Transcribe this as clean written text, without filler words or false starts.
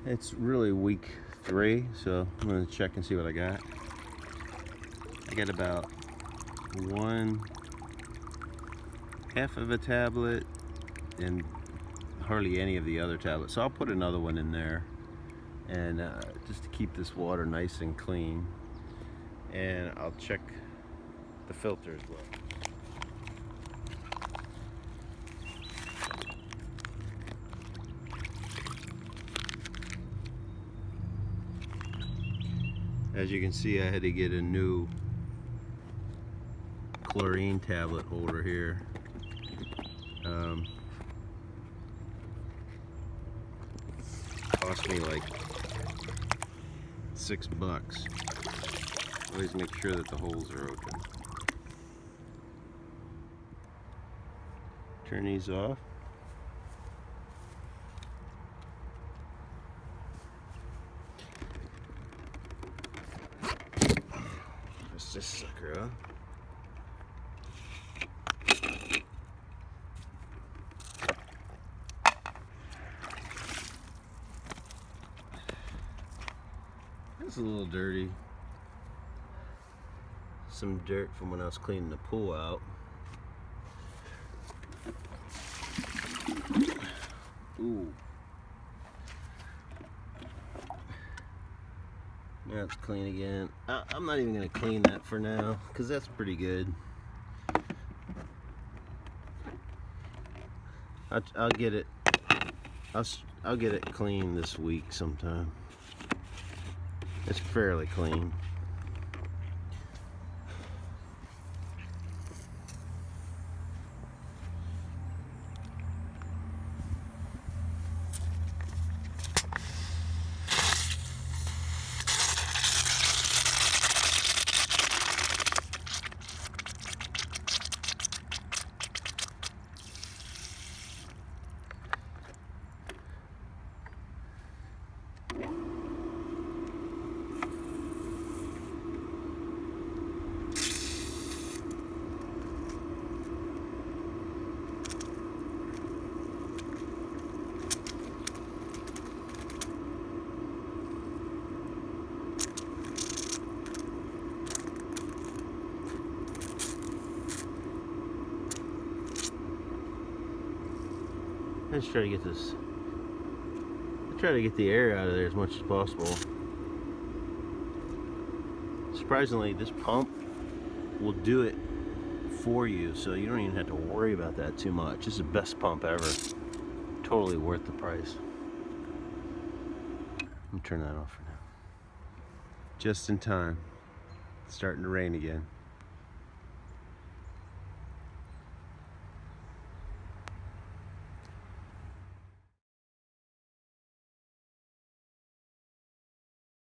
It's really week 3, so I'm gonna check and see what I got. I got about 1/2 of a tablet and hardly any of the other tablets. So I'll put another one in there, and just to keep this water nice and clean. And I'll check the filter as well. As you can see, I had to get a new chlorine tablet holder here. Cost me like $6. Always make sure that the holes are open. Turn these off. Press this sucker up. It's a little dirty. Some dirt from when I was cleaning the pool out. Ooh. Now it's clean again. I'm not even going to clean that for now because that's pretty good. I'll get it. I'll get it clean this week sometime. It's fairly clean. I just try to get this. I try to get the air out of there as much as possible. Surprisingly, this pump will do it for you, so you don't even have to worry about that too much. This is the best pump ever. Totally worth the price. Let me turn that off for now. Just in time. It's starting to rain again.